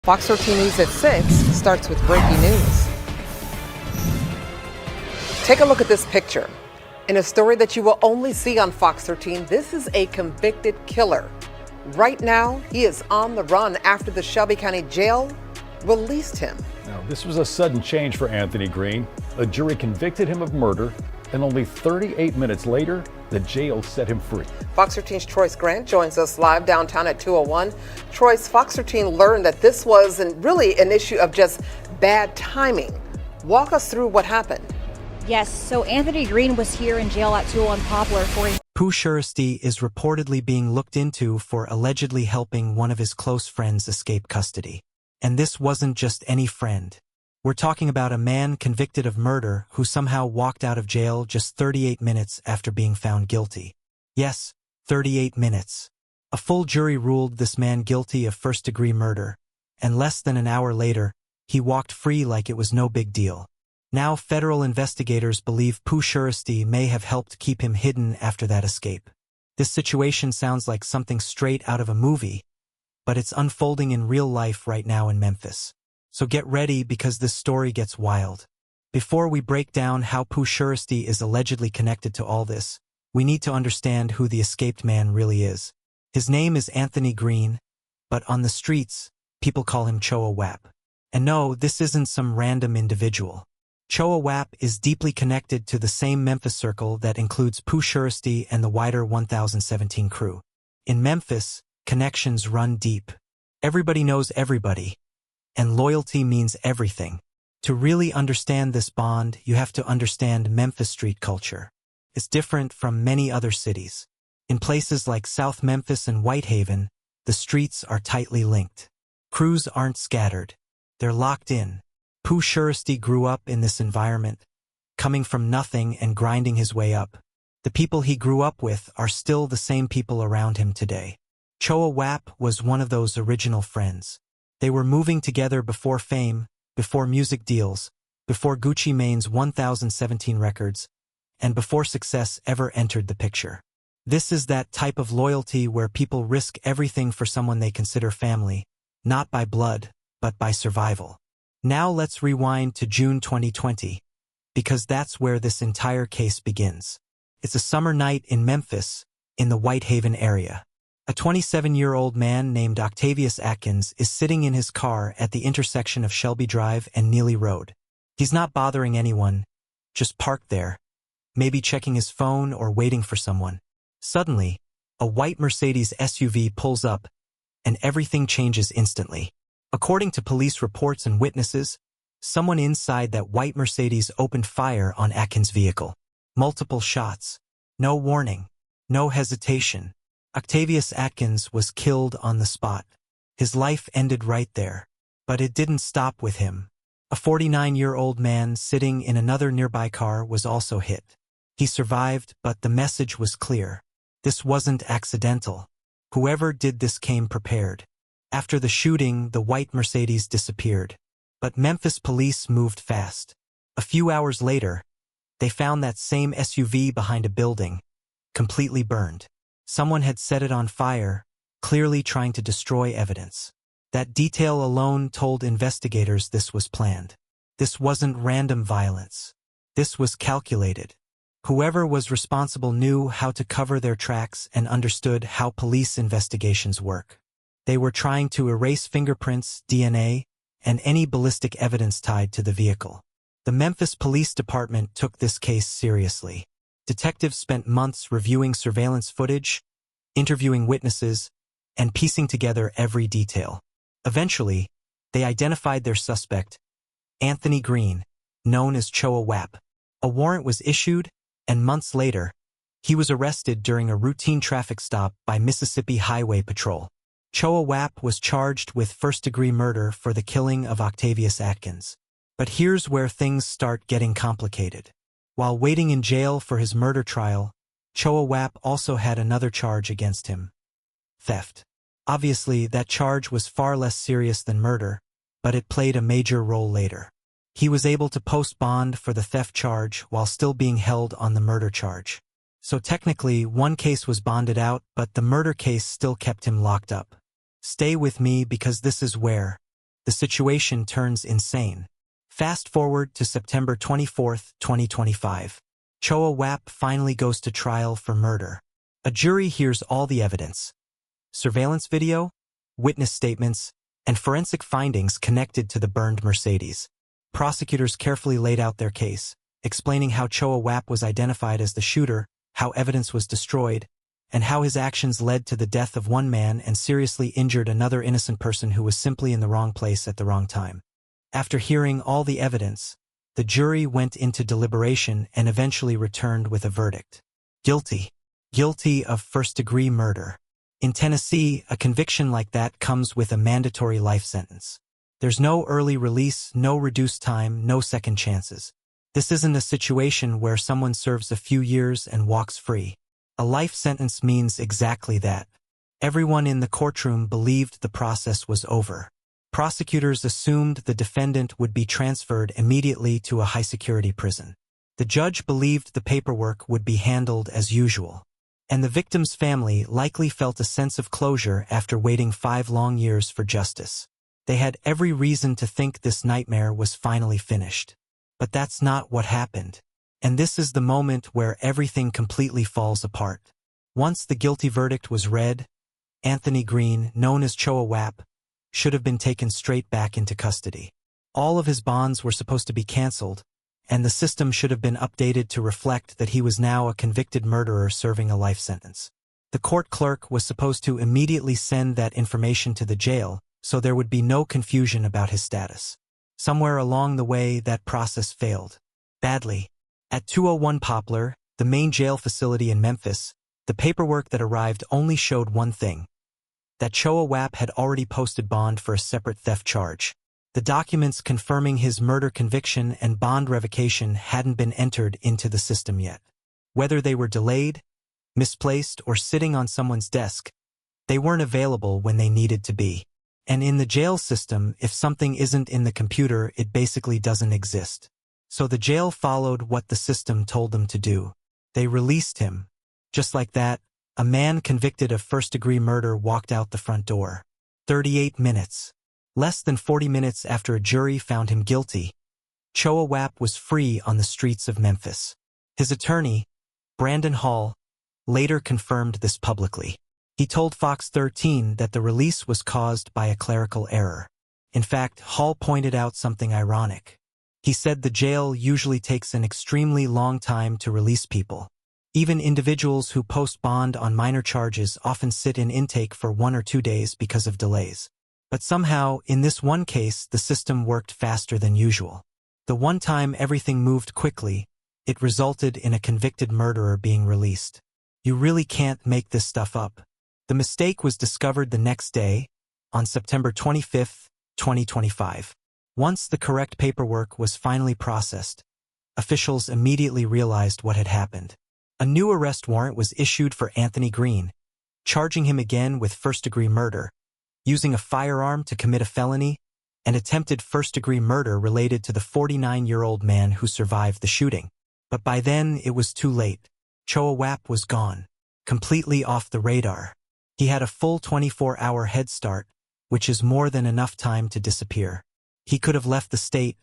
Fox 13 News at 6 starts with breaking news. Take a look at this picture. In a story that you will only see on Fox 13, this is a convicted killer. Right now, he is on the run after the Shelby County Jail released him. Now, this was a sudden change for Anthony Green. A jury convicted him of murder, and only 38 minutes later, the jail set him free. Fox 13's Troyce Grant joins us live downtown at 201. Troyce, Fox 13 learned that this wasn't really an issue of just bad timing. Walk us through what happened. Yes, so Anthony Green was here in jail at 201 Poplar for a Pooh Shiesty is reportedly being looked into for allegedly helping one of his close friends escape custody. And this wasn't just any friend. We're talking about a man convicted of murder who somehow walked out of jail just 38 minutes after being found guilty. Yes, 38 minutes. A full jury ruled this man guilty of first-degree murder, and less than an hour later, he walked free like it was no big deal. Now federal investigators believe Pooh Shiesty may have helped keep him hidden after that escape. This situation sounds like something straight out of a movie, but it's unfolding in real life right now in Memphis. So get ready because this story gets wild. Before we break down how Pooh Shiesty is allegedly connected to all this, we need to understand who the escaped man really is. His name is Anthony Green, but on the streets, people call him Choa Wap. And no, this isn't some random individual. Choa Wap is deeply connected to the same Memphis circle that includes Pooh Shiesty and the wider 1017 crew. In Memphis, connections run deep. Everybody knows everybody. And loyalty means everything. To really understand this bond, you have to understand Memphis street culture. It's different from many other cities. In places like South Memphis and Whitehaven, the streets are tightly linked. Crews aren't scattered. They're locked in. Pooh Shiesty grew up in this environment, coming from nothing and grinding his way up. The people he grew up with are still the same people around him today. Choa Wap was one of those original friends. They were moving together before fame, before music deals, before Gucci Mane's 1017 records, and before success ever entered the picture. This is that type of loyalty where people risk everything for someone they consider family, not by blood, but by survival. Now let's rewind to June 2020, because that's where this entire case begins. It's a summer night in Memphis, in the Whitehaven area. A 27-year-old man named Octavius Atkins is sitting in his car at the intersection of Shelby Drive and Neely Road. He's not bothering anyone, just parked there, maybe checking his phone or waiting for someone. Suddenly, a white Mercedes SUV pulls up, and everything changes instantly. According to police reports and witnesses, someone inside that white Mercedes opened fire on Atkins' vehicle. Multiple shots. No warning. No hesitation. Octavius Atkins was killed on the spot. His life ended right there. But it didn't stop with him. A 49-year-old man sitting in another nearby car was also hit. He survived, but the message was clear. This wasn't accidental. Whoever did this came prepared. After the shooting, the white Mercedes disappeared. But Memphis police moved fast. A few hours later, they found that same SUV behind a building, completely burned. Someone had set it on fire, clearly trying to destroy evidence. That detail alone told investigators this was planned. This wasn't random violence. This was calculated. Whoever was responsible knew how to cover their tracks and understood how police investigations work. They were trying to erase fingerprints, DNA, and any ballistic evidence tied to the vehicle. The Memphis Police Department took this case seriously. Detectives spent months reviewing surveillance footage, interviewing witnesses, and piecing together every detail. Eventually, they identified their suspect, Anthony Green, known as Choa Wap. A warrant was issued, and months later, he was arrested during a routine traffic stop by Mississippi Highway Patrol. Choa Wap was charged with first-degree murder for the killing of Octavius Atkins. But here's where things start getting complicated. While waiting in jail for his murder trial, Choa Wap also had another charge against him: theft. Obviously, that charge was far less serious than murder, but it played a major role later. He was able to post bond for the theft charge while still being held on the murder charge. So technically, one case was bonded out, but the murder case still kept him locked up. Stay with me because this is where the situation turns insane. Fast forward to September 24, 2025. Choa Wap finally goes to trial for murder. A jury hears all the evidence. Surveillance video, witness statements, and forensic findings connected to the burned Mercedes. Prosecutors carefully laid out their case, explaining how Choa Wap was identified as the shooter, how evidence was destroyed, and how his actions led to the death of one man and seriously injured another innocent person who was simply in the wrong place at the wrong time. After hearing all the evidence, the jury went into deliberation and eventually returned with a verdict. Guilty. Guilty of first-degree murder. In Tennessee, a conviction like that comes with a mandatory life sentence. There's no early release, no reduced time, no second chances. This isn't a situation where someone serves a few years and walks free. A life sentence means exactly that. Everyone in the courtroom believed the process was over. Prosecutors assumed the defendant would be transferred immediately to a high-security prison. The judge believed the paperwork would be handled as usual. And the victim's family likely felt a sense of closure after waiting 5 long years for justice. They had every reason to think this nightmare was finally finished. But that's not what happened. And this is the moment where everything completely falls apart. Once the guilty verdict was read, Anthony Green, known as Choa Wap, should have been taken straight back into custody. All of his bonds were supposed to be canceled, and the system should have been updated to reflect that he was now a convicted murderer serving a life sentence. The court clerk was supposed to immediately send that information to the jail, so there would be no confusion about his status. Somewhere along the way, that process failed. Badly. At 201 Poplar, the main jail facility in Memphis, the paperwork that arrived only showed one thing: that Choa Wap had already posted bond for a separate theft charge. The documents confirming his murder conviction and bond revocation hadn't been entered into the system yet. Whether they were delayed, misplaced, or sitting on someone's desk, they weren't available when they needed to be. And in the jail system, if something isn't in the computer, it basically doesn't exist. So the jail followed what the system told them to do. They released him. Just like that, a man convicted of first-degree murder walked out the front door. 38 minutes. Less than 40 minutes after a jury found him guilty, Choa Wap was free on the streets of Memphis. His attorney, Brandon Hall, later confirmed this publicly. He told Fox 13 that the release was caused by a clerical error. In fact, Hall pointed out something ironic. He said the jail usually takes an extremely long time to release people. Even individuals who post bond on minor charges often sit in intake for 1 or 2 days because of delays. But somehow, in this one case, the system worked faster than usual. The one time everything moved quickly, it resulted in a convicted murderer being released. You really can't make this stuff up. The mistake was discovered the next day, on September 25, 2025. Once the correct paperwork was finally processed, officials immediately realized what had happened. A new arrest warrant was issued for Anthony Green, charging him again with first-degree murder, using a firearm to commit a felony, and attempted first-degree murder related to the 49-year-old man who survived the shooting. But by then, it was too late. Choa Wap was gone, completely off the radar. He had a full 24-hour head start, which is more than enough time to disappear. He could have left the state,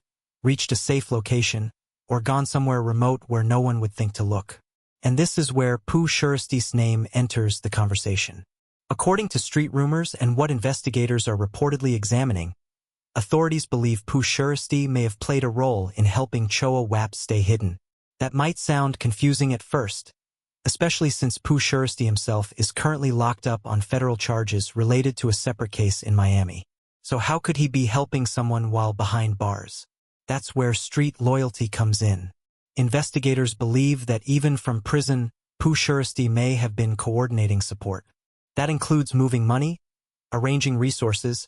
reached a safe location, or gone somewhere remote where no one would think to look. And this is where Pooh Shiesty's name enters the conversation. According to street rumors and what investigators are reportedly examining, authorities believe Pooh Shiesty may have played a role in helping Choa Wap stay hidden. That might sound confusing at first, especially since Pooh Shiesty himself is currently locked up on federal charges related to a separate case in Miami. So how could he be helping someone while behind bars? That's where street loyalty comes in. Investigators believe that even from prison, Pooh Shiesty may have been coordinating support. That includes moving money, arranging resources,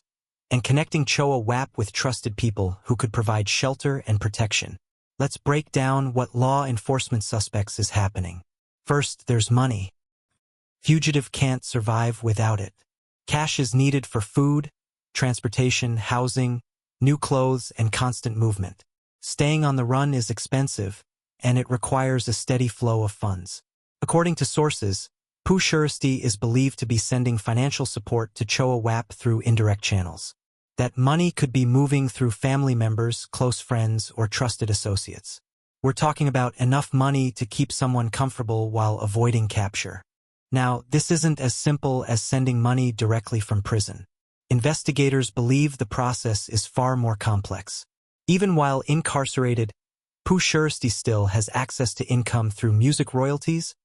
and connecting Choa Wap with trusted people who could provide shelter and protection. Let's break down what law enforcement suspects is happening. First, there's money. Fugitive can't survive without it. Cash is needed for food, transportation, housing, new clothes, and constant movement. Staying on the run is expensive, and it requires a steady flow of funds. According to sources, Pooh Shiesty is believed to be sending financial support to Choa Wap through indirect channels. that money could be moving through family members, close friends, or trusted associates. We're talking about enough money to keep someone comfortable while avoiding capture. Now, this isn't as simple as sending money directly from prison. Investigators believe the process is far more complex. Even while incarcerated, Pooh Shiesty still has access to income through music royalties,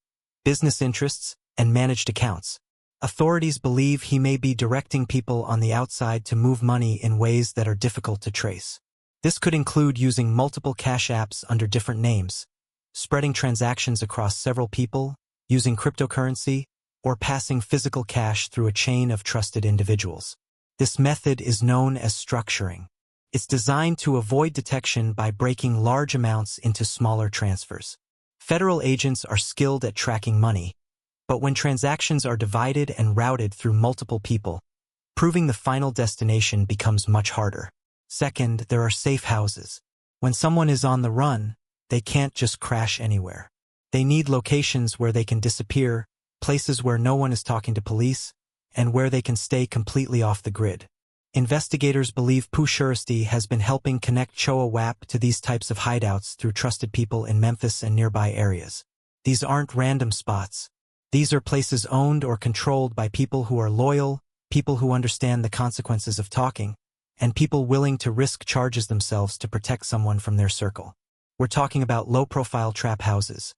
business interests, and managed accounts. Authorities believe he may be directing people on the outside to move money in ways that are difficult to trace. This could include using multiple cash apps under different names, spreading transactions across several people, using cryptocurrency, or passing physical cash through a chain of trusted individuals. This method is known as structuring. It's designed to avoid detection by breaking large amounts into smaller transfers. Federal agents are skilled at tracking money, but when transactions are divided and routed through multiple people, proving the final destination becomes much harder. Second, there are safe houses. When someone is on the run, they can't just crash anywhere. They need locations where they can disappear, places where no one is talking to police, and where they can stay completely off the grid. Investigators believe Pooh Shiesty has been helping connect Choa Wap to these types of hideouts through trusted people in Memphis and nearby areas. These aren't random spots. These are places owned or controlled by people who are loyal, people who understand the consequences of talking, and people willing to risk charges themselves to protect someone from their circle. We're talking about low-profile trap houses,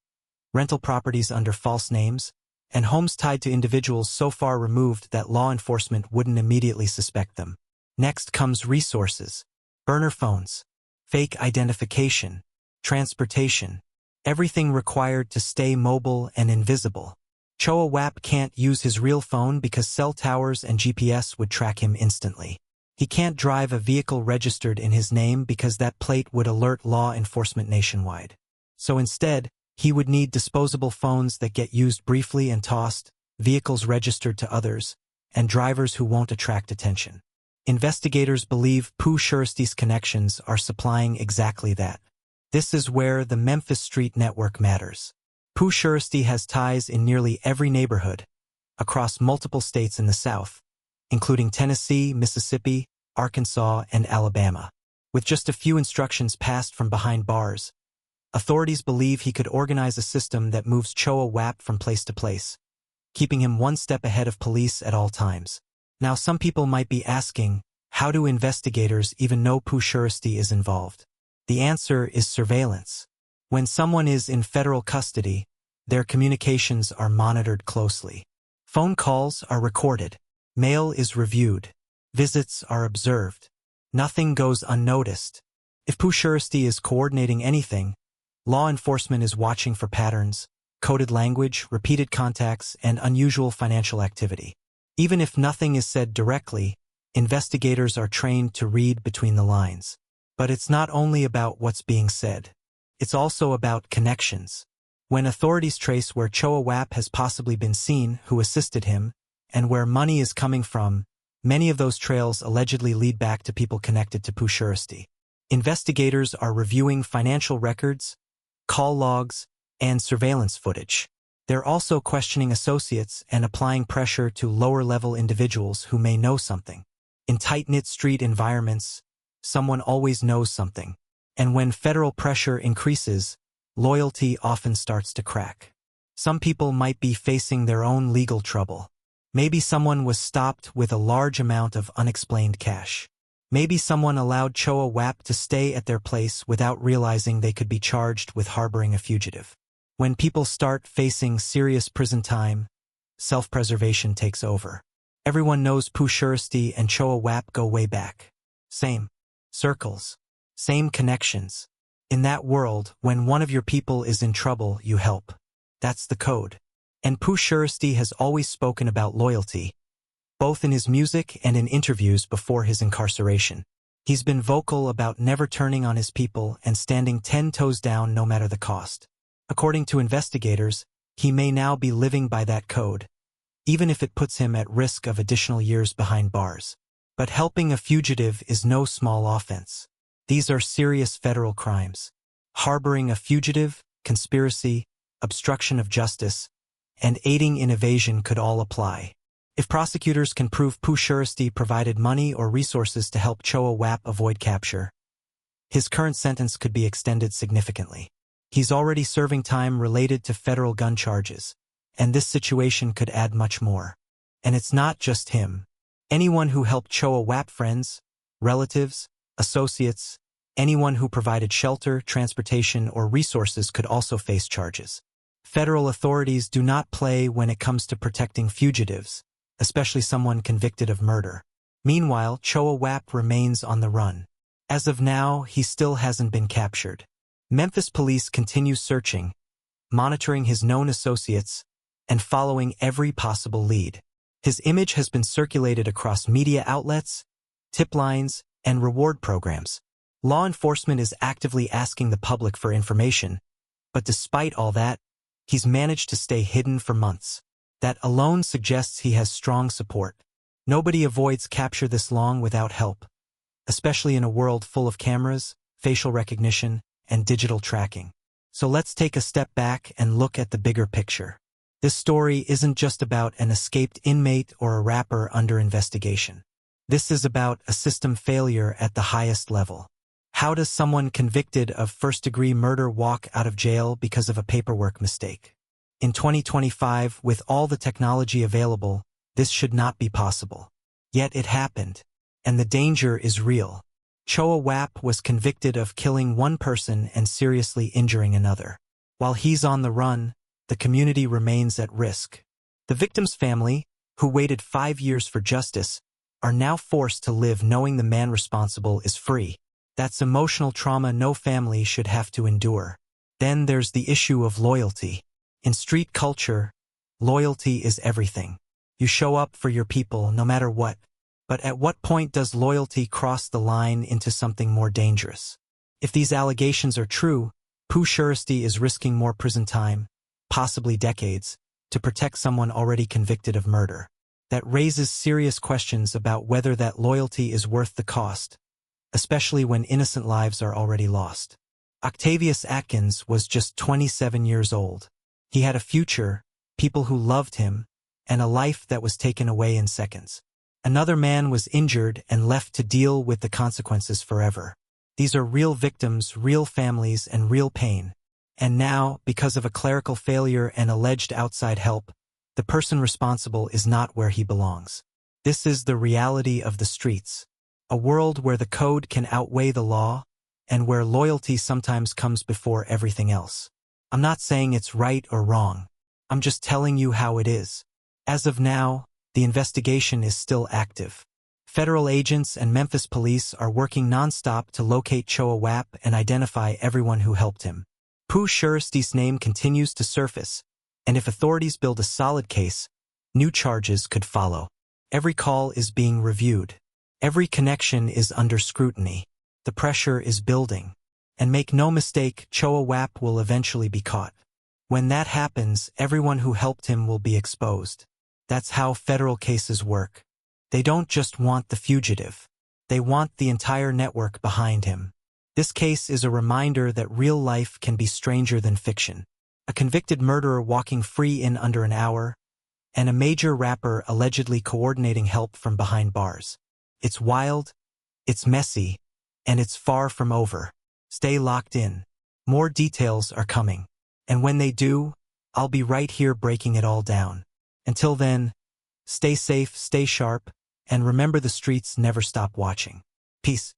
rental properties under false names, and homes tied to individuals so far removed that law enforcement wouldn't immediately suspect them. Next comes resources, burner phones, fake identification, transportation, everything required to stay mobile and invisible. Choa Wap can't use his real phone because cell towers and GPS would track him instantly. He can't drive a vehicle registered in his name because that plate would alert law enforcement nationwide. So instead, he would need disposable phones that get used briefly and tossed, vehicles registered to others, and drivers who won't attract attention. Investigators believe Pooh Shiesty's connections are supplying exactly that. This is where the Memphis Street Network matters. Pooh Shiesty has ties in nearly every neighborhood, across multiple states in the South, including Tennessee, Mississippi, Arkansas, and Alabama. With just a few instructions passed from behind bars, authorities believe he could organize a system that moves Choa Wap from place to place, keeping him one step ahead of police at all times. Now, some people might be asking, how do investigators even know Pooh Shiesty is involved? The answer is surveillance. When someone is in federal custody, their communications are monitored closely. Phone calls are recorded. Mail is reviewed. Visits are observed. Nothing goes unnoticed. If Pooh Shiesty is coordinating anything, law enforcement is watching for patterns, coded language, repeated contacts, and unusual financial activity. Even if nothing is said directly, investigators are trained to read between the lines. But it's not only about what's being said. It's also about connections. When authorities trace where Choa Wap has possibly been seen, who assisted him, and where money is coming from, many of those trails allegedly lead back to people connected to Pooh Shiesty. Investigators are reviewing financial records, call logs, and surveillance footage. They're also questioning associates and applying pressure to lower-level individuals who may know something. In tight-knit street environments, someone always knows something. And when federal pressure increases, loyalty often starts to crack. Some people might be facing their own legal trouble. Maybe someone was stopped with a large amount of unexplained cash. Maybe someone allowed Choa Wap to stay at their place without realizing they could be charged with harboring a fugitive. When people start facing serious prison time, self-preservation takes over. Everyone knows Pooh Shiesty and Choa Wap go way back. Same circles, same connections. In that world, when one of your people is in trouble, you help. That's the code. And Pooh Shiesty has always spoken about loyalty, both in his music and in interviews before his incarceration. He's been vocal about never turning on his people and standing 10 toes down no matter the cost. According to investigators, he may now be living by that code, even if it puts him at risk of additional years behind bars. But helping a fugitive is no small offense. These are serious federal crimes. Harboring a fugitive, conspiracy, obstruction of justice, and aiding in evasion could all apply. If prosecutors can prove Pooh Shiesty provided money or resources to help Choa Wap avoid capture, his current sentence could be extended significantly. He's already serving time related to federal gun charges, and this situation could add much more. And it's not just him. Anyone who helped Choa Wap, friends, relatives, associates, anyone who provided shelter, transportation, or resources could also face charges. Federal authorities do not play when it comes to protecting fugitives, especially someone convicted of murder. Meanwhile, Choa Wap remains on the run. As of now, he still hasn't been captured. Memphis police continue searching, monitoring his known associates, and following every possible lead. His image has been circulated across media outlets, tip lines, and reward programs. Law enforcement is actively asking the public for information, but despite all that, he's managed to stay hidden for months. That alone suggests he has strong support. Nobody avoids capture this long without help, especially in a world full of cameras, facial recognition, and digital tracking. So let's take a step back and look at the bigger picture. This story isn't just about an escaped inmate or a rapper under investigation. This is about a system failure at the highest level. How does someone convicted of first-degree murder walk out of jail because of a paperwork mistake? In 2025, with all the technology available, this should not be possible. Yet it happened, and the danger is real. Choa Wap was convicted of killing one person and seriously injuring another. While he's on the run, the community remains at risk. The victim's family, who waited 5 years for justice, are now forced to live knowing the man responsible is free. That's emotional trauma no family should have to endure. Then there's the issue of loyalty. In street culture, loyalty is everything. You show up for your people no matter what. But at what point does loyalty cross the line into something more dangerous? If these allegations are true, Pooh Shiesty is risking more prison time, possibly decades, to protect someone already convicted of murder. That raises serious questions about whether that loyalty is worth the cost, especially when innocent lives are already lost. Octavius Atkins was just 27 years old. He had a future, people who loved him, and a life that was taken away in seconds. Another man was injured and left to deal with the consequences forever. These are real victims, real families, and real pain. And now, because of a clerical failure and alleged outside help, the person responsible is not where he belongs. This is the reality of the streets. A world where the code can outweigh the law, and where loyalty sometimes comes before everything else. I'm not saying it's right or wrong. I'm just telling you how it is. As of now, the investigation is still active. Federal agents and Memphis police are working nonstop to locate Choa Wap and identify everyone who helped him. Pooh Shiesty's name continues to surface, and if authorities build a solid case, new charges could follow. Every call is being reviewed. Every connection is under scrutiny. The pressure is building. And make no mistake, Choa Wap will eventually be caught. When that happens, everyone who helped him will be exposed. That's how federal cases work. They don't just want the fugitive. They want the entire network behind him. This case is a reminder that real life can be stranger than fiction. A convicted murderer walking free in under an hour, and a major rapper allegedly coordinating help from behind bars. It's wild, it's messy, and it's far from over. Stay locked in. More details are coming. And when they do, I'll be right here breaking it all down. Until then, stay safe, stay sharp, and remember the streets never stop watching. Peace.